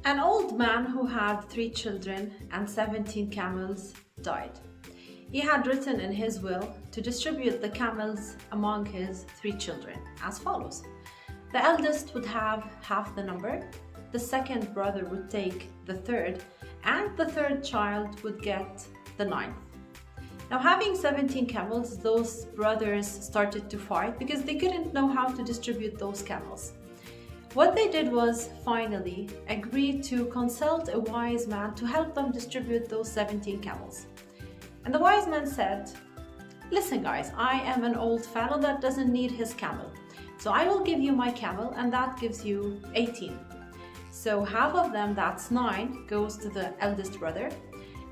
An old man who had 3 children and 17 camels died. He had written in his will to distribute the camels among his 3 children as follows. The eldest would have half the number, the second brother would take the third, and the third child would get the 9th. Now, having 17 camels, those brothers started to fight because they couldn't know how to distribute those camels. What they did was finally agree to consult a wise man to help them distribute those 17 camels. And the wise man said, "Listen guys, I am an old fellow that doesn't need his camel. So I will give you my camel and that gives you 18. So half of them, that's 9, goes to the eldest brother,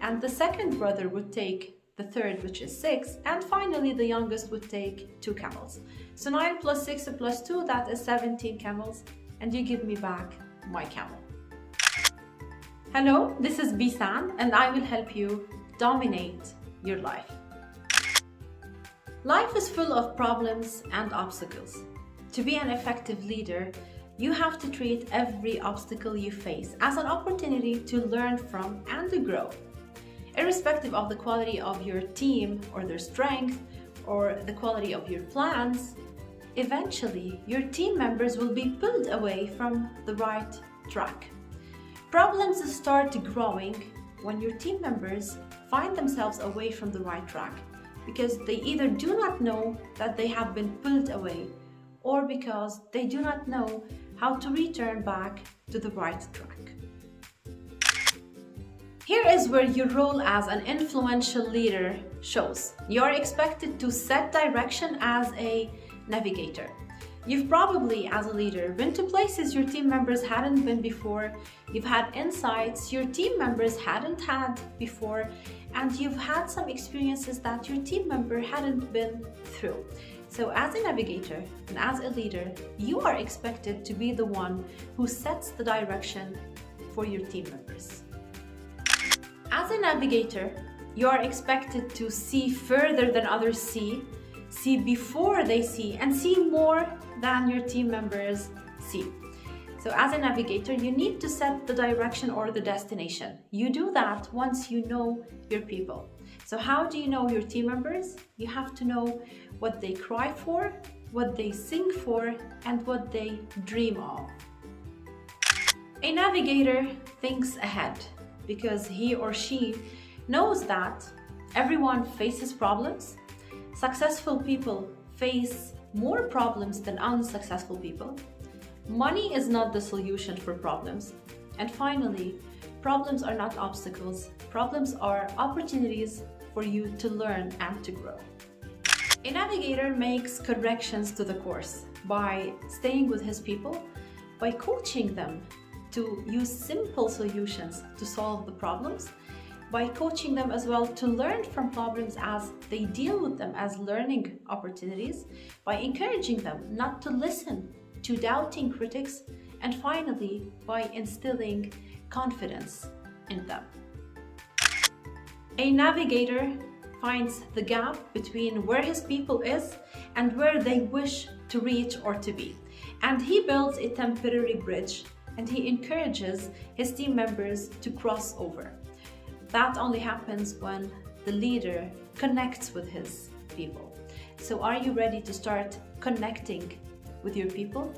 and the second brother would take the third, which is 6, and finally the youngest would take 2 camels. So 9 plus 6 plus 2, that is 17 camels, and you give me back my camel." Hello, this is Bisan, and I will help you dominate your life. Life is full of problems and obstacles. To be an effective leader, you have to treat every obstacle you face as an opportunity to learn from and to grow. Irrespective of the quality of your team or their strength or the quality of your plans, eventually your team members will be pulled away from the right track. Problems start growing when your team members find themselves away from the right track because they either do not know that they have been pulled away or because they do not know how to return back to the right track. Here is where your role as an influential leader shows. You're expected to set direction as a navigator. You've probably, as a leader, been to places your team members hadn't been before, you've had insights your team members hadn't had before, and you've had some experiences that your team member hadn't been through. So as a navigator and as a leader, you are expected to be the one who sets the direction for your team members. As a navigator, you are expected to see further than others see before they see, and see more than your team members see. So as a navigator, you need to set the direction or the destination. You do that once you know your people. So how do you know your team members? You have to know what they cry for, what they sing for, and what they dream of. A navigator thinks ahead because he or she knows that everyone faces problems. Successful people face more problems than unsuccessful people. Money is not the solution for problems. And finally, problems are not obstacles. Problems are opportunities for you to learn and to grow. A navigator makes corrections to the course by staying with his people, by coaching them to use simple solutions to solve the problems, by coaching them as well to learn from problems as they deal with them as learning opportunities, by encouraging them not to listen to doubting critics, and finally, by instilling confidence in them. A navigator finds the gap between where his people is and where they wish to reach or to be. And he builds a temporary bridge and he encourages his team members to cross over. That only happens when the leader connects with his people. So are you ready to start connecting with your people?